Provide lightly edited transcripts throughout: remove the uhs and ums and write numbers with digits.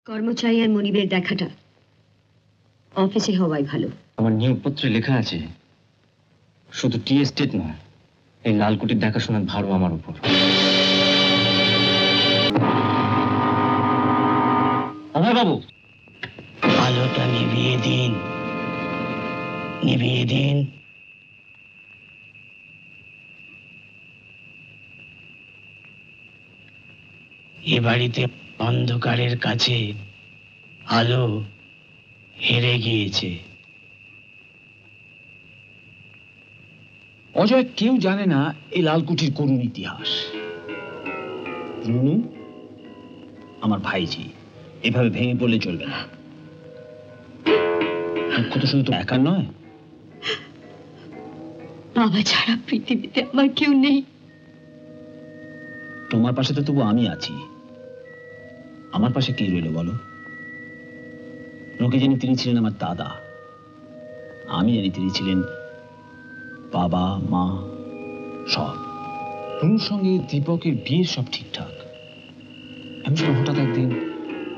কর্মচারী আর মনিবের দেখাটা অফিসে হওয়াই ভালো। আমার নিয়োগপত্রে লেখা আছে শুধু টি এস্টেট নয়, এই লালকুটির দেখাশোনার ভারও আমার উপর। অভয় বাবু, আলোটা নিভিয়ে দিন, নিভিয়ে দিন। এ বাড়িতে অন্ধকারের কাছে আলো হেরে গিয়েছে। অজয়, কেউ জানে না এই লালকুঠির করুণ ইতিহাস। রুনু আমার ভাইজি, এভাবে ভেঙে পড়লে চলবে না। দুঃখ তো শুধু তো একার নয়। বাবা ছাড়া পৃথিবীতে আমার কেউ নেই। তোমার পাশে তো তবু আমি আছি। আমার পাশে কে রইল বলো? লোকে জানি তিনি ছিলেন আমার দাদা, আমি জানি তিনি ছিলেন বাবা, মা, সব। রুনুর সঙ্গে দীপকের বিয়ের সব ঠিকঠাক। আমি শুনে হঠাৎ একদিন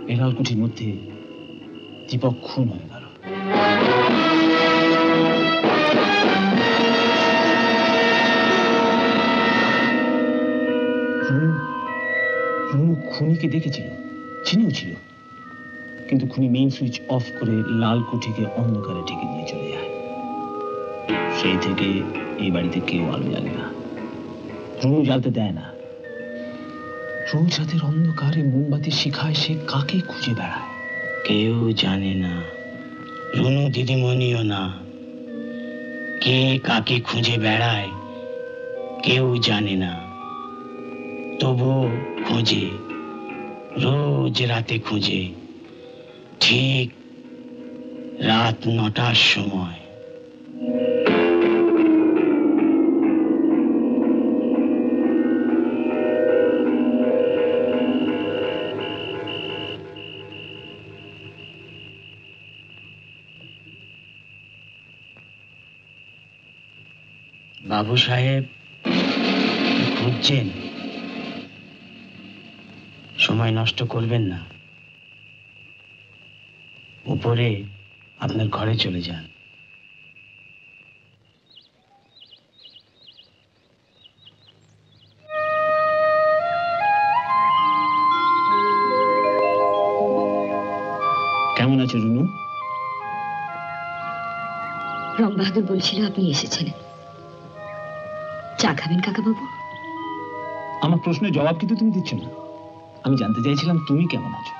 এই লালকুঠির মধ্যে দীপক খুন হয়ে গেল। রুনু খুনিকে দেখেছিল, চিনেও ছিল, কিন্তু খুনি মেইন সুইচ অফ করে লালকুঠিকে অন্ধকারে ঢেকে দিয়ে চলে যায়। সেই থেকে এই বাড়িতে কেউ আলো জ্বালে না, রুনু জ্বালতে দেয় না। রোজ রাতের অন্ধকারে মোমবাতি শিখায় সে কাকে খুঁজে বেড়ায়। কেউ জানে না, রুনু দিদিমণিও না। কে কাকে খুঁজে বেড়ায় কেউ জানে না, তবু খোঁজে, রোজ রাতে খোঁজে, ঠিক রাত 9টার সময়। বাবু সাহেব খুঁজছেন? সময় নষ্ট করবেন না, উপরে আপনার ঘরে চলে যান। কেমন আছে রুনু? রং বাহাদুর বলছিল আপনি এসেছিলেন। চা খাবেন কাকা বাবু? আমার প্রশ্নের জবাব কিন্তু তুমি দিচ্ছ না। আমি জানতে চাইছিলাম তুমি কেমন আছো।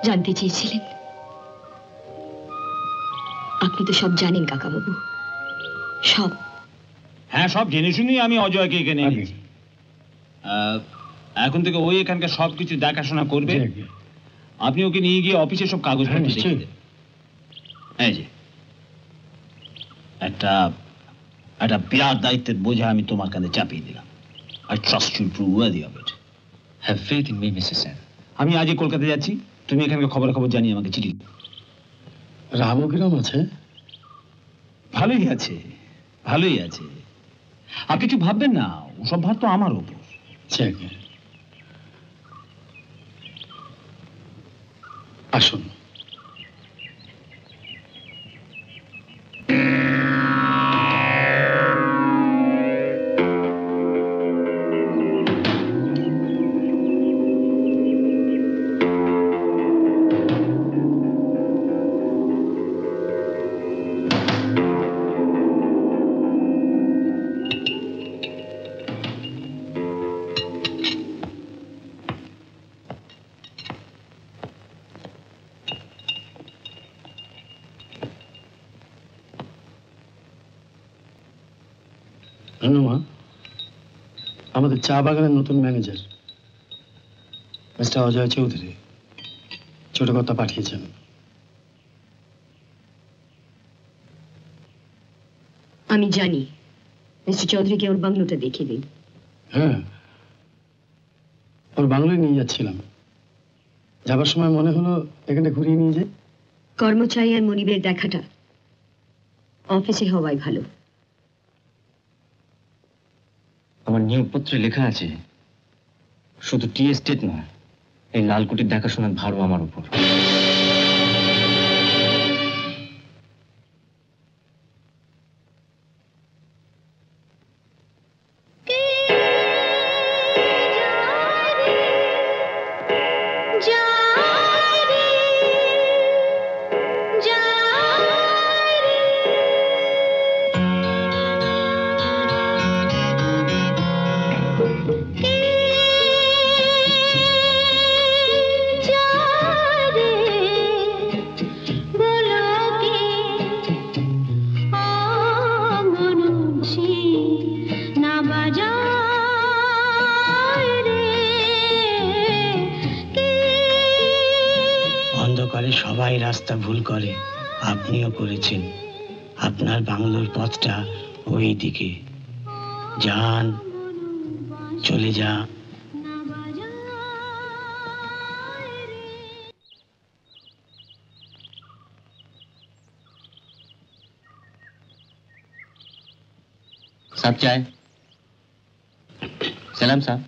জানতে চেয়েছিলেন? আপনি তো সব জানেন কাকা বাবু, সব। হ্যাঁ, সব জেনে শুনেই আমি অজয়কে এখানে এনেছি। এখন থেকে ওই এখানকার সবকিছু দেখাশোনা করবে। আপনি ওকে নিয়ে গিয়ে অফিসে সব কাগজপত্র দেখিয়ে দেন। এই যে একটা বিরাট দায়িত্বের বোঝা আমি তোমার কাঁধে চাপিয়ে দিলাম। I trust you to be worthy of it. Have faith in me, Mrs. Sen. আমি আজই কলকাতা যাচ্ছি, তুমি এখানকার খবর জানিয়ে আমাকে চিঠি দিও। রামও কিরম আছে? ভালোই আছে, ভালোই আছে। আর কিছু ভাববেন না, ওসব ভার তো আমার ওপর। আসুন। রুনুমা, আমাদের চা বাগানের নতুন ম্যানেজার মিস্টার অজয় চৌধুরী ছোট কথা পাঠিয়েছেন। আমি জানি, মিস্টার চৌধুরীকে ওর বাংলোটা দেখিয়ে দিন। হ্যাঁ, ওর বাংলোয় নিয়ে যাচ্ছিলাম। যাবার সময় মনে হলো এখানে ঘুরিয়ে নিয়ে যাই। কর্মচারী আর মনিবের দেখাটা অফিসে হওয়াই ভালো। আমার নিয়োগপত্রে লেখা আছে শুধু টি এস্টেট নয়, এই লালকুটির দেখাশোনার ভারও আমার উপর। অন্ধকারে সবাই রাস্তা ভুল করে, আপনিও করেছেন। আপনার বাংলোর পথটা ওই দিকে, যান, চলে যা। साहब चाय। सलाम साहब।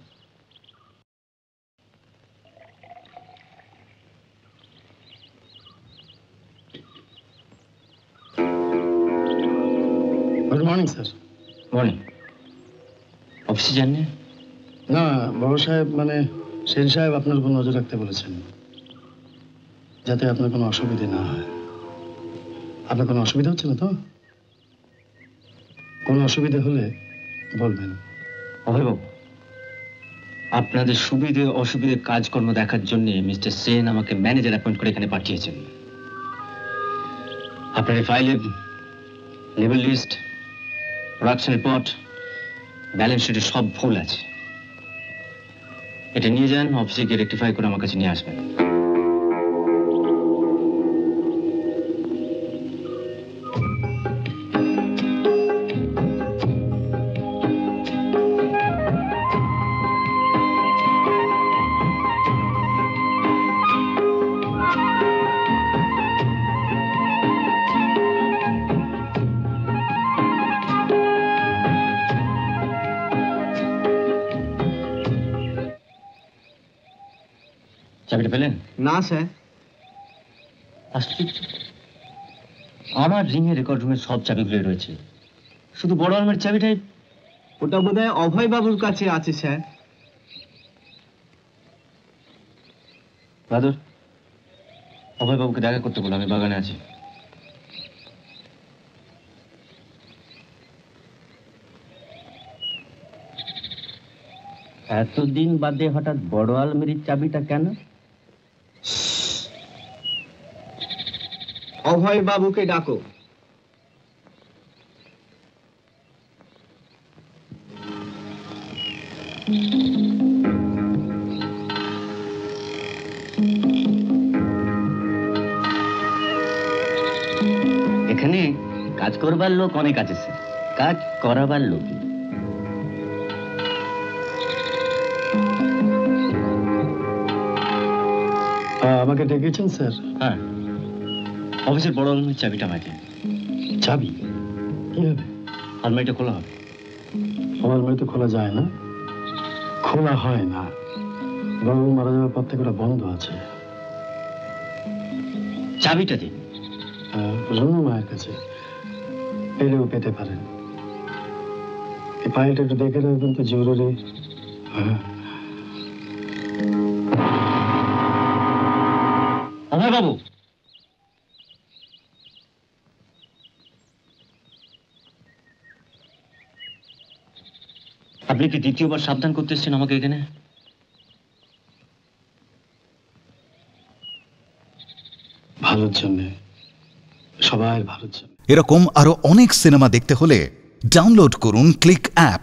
Good morning sir. মর্নিং। অফিসে যাননি? না, বড় সাহেব মানে সেন সাহেব আপনার উপর নজর রাখতে বলেছেন, যাতে আপনার কোনো অসুবিধে না হয়। আপনার কোনো অসুবিধা হচ্ছে না তো? কোনো অসুবিধা হলে বলবেন। অভয়বাবু, আপনাদের সুবিধে অসুবিধে কাজকর্ম দেখার জন্য মিস্টার সেন আমাকে ম্যানেজার অ্যাপয়েন্ট করে এখানে পাঠিয়েছেন। আপনার এই ফাইলে level list, production report, balance শিটে সব ভুল আছে। এটা নিয়ে যান, অফিসে গিয়ে রেক্টিফাই করে আমার কাছে নিয়ে আসবেন। চাবিটা পেলেন? না স্যার। আশ্চর্য, আমার রিংয়ের রেকর্ড রুমের সব চাবিগুলোই রয়েছে, শুধু বড় আলমারির চাবিটাই। ওটা বোধহয় অভয় বাবুর কাছে আছে স্যার। বাদর, অভয়বাবুকে দেখা করতে বলো, আমি বাগানে আছি। এতদিন বাদে হঠাৎ বড় আলমারির চাবিটা কেন? অভয় বাবুকে ডাকো। এখানে কাজ করবার লোক অনেক আছে স্যার, কাজ করাবার লোক নেই। আমাকে ডেকেছেন স্যার? হ্যাঁ, অফিসের বড় আলমারির চাবিটা আমাকে। চাবি কি হবে? আলমারিটা খোলা হবে। আমার আলমারি তো খোলা যায় না, খোলা হয় না। বাবু মারা যাওয়ার পর থেকে ওটা বন্ধ আছে। চাবিটা দিন। রুনু মায়ের কাছে, পেলেও পেতে পারেন। এই ফাইলটা একটু দেখে রাখবেন তো, জরুরি। হ্যাঁ। অভয়বাবু, আপনি কি দ্বিতীয়বার সাবধান করতে এসেছেন আমাকে এখানে? ভালোর জন্য, সবার ভালোর জন্য। এরকম আরো অনেক সিনেমা দেখতে হলে ডাউনলোড করুন ক্লিক অ্যাপ।